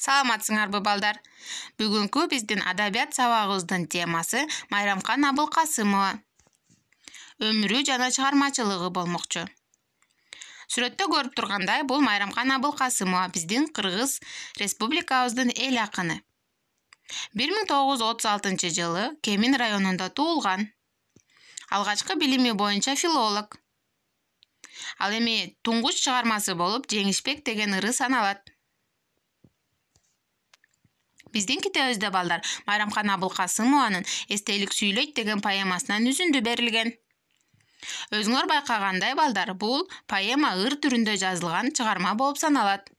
Саламатсыңарбы балдар? Бүгүнкү биздин адабият сабагыбыздын темасы Майрамкан Абылкасымова. Өмүрү жана чыгармачылыгы болмокчу. Сүрөттө көрүп тургандай, бул Майрамкан Абылкасымова биздин Кыргыз Республикабыздын эл акыны. 1936 жылы Кемин районунда туулган. Алгачкы билими боюнча филолог. Ал эми туңгуч чыгармасы болуп Жеңишбек деген ыры саналат. Биздин китебибизде балдар Майрамкан Абылкасымованын «Эстелик сүйлөйт» деген поэмасынан үзүндү берилген. Өзүңөр байкагандай балдар, бул поэма ыр түрүндө жазылган чыгарма болуп саналат.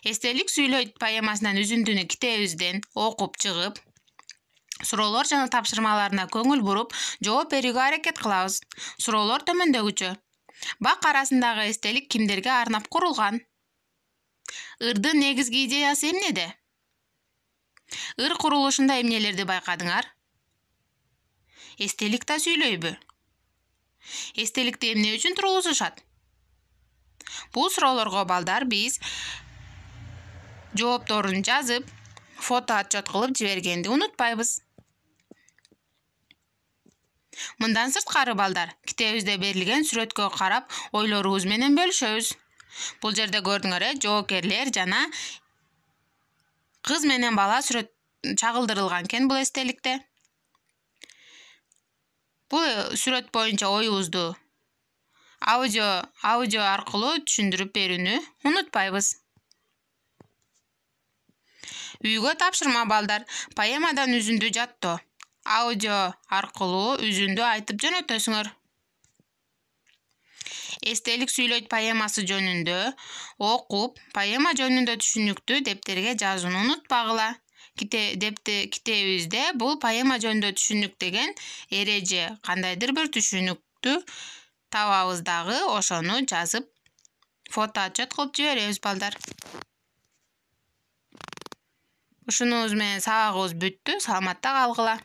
«Эстелик сүйлөйт» поэмасынан үзүндүнү китебибизден окуп чыгып, суроолор жана тапшырмаларына көңүл буруп, жооп берүүгө аракет кылабыз. Суроолор төмөндөгүчө. Бак арасындагы эстелик кимдерге арнап курулган? Ырдын негизги идеясы эмнеде? Ыр курулушунда эмнелерди байкадыңар? Эстелик да сүйлөйбү? Эстеликти эмне үчүн тургузушат? Бул суроолорго балдар биз жоопторун жазып, фото отчет кылып жибергенди унутпайбыз. Мындан сырткары балдар, китебибизде берилген сүрөткө карап, ойлорубуз менен бөлүшөбүз. Бул жерде көрдүңөр, жоокерлер жана кыз менен бала сүрөт чагылдырылган экен бул эстеликте. Бул сүрөт боюнча оюбузду аудио аркылуу түшүндүрүп берүүнү унутпайбыз. Үйгө тапшырма балдар, поэмадан үзүндү жаттоо. Аудио аркылуу үзүндү айтып жөнөтөсүңөр. «Эстелик сүйлөйт» поэмасы жөнүндө окуп, поэма жөнүндө түшүнүктүү дептерге жазууну унутпагыла. Китебибизде бул поэма жөнүндө түшүнүк деген эреже, кандайдыр бир түшүнүктү табабыз дагы, ошону жазып, фото отчет кылып жиберебиз балдар. Ушунубуз менен сабагыбыз бүттү. Саламатта калгыла.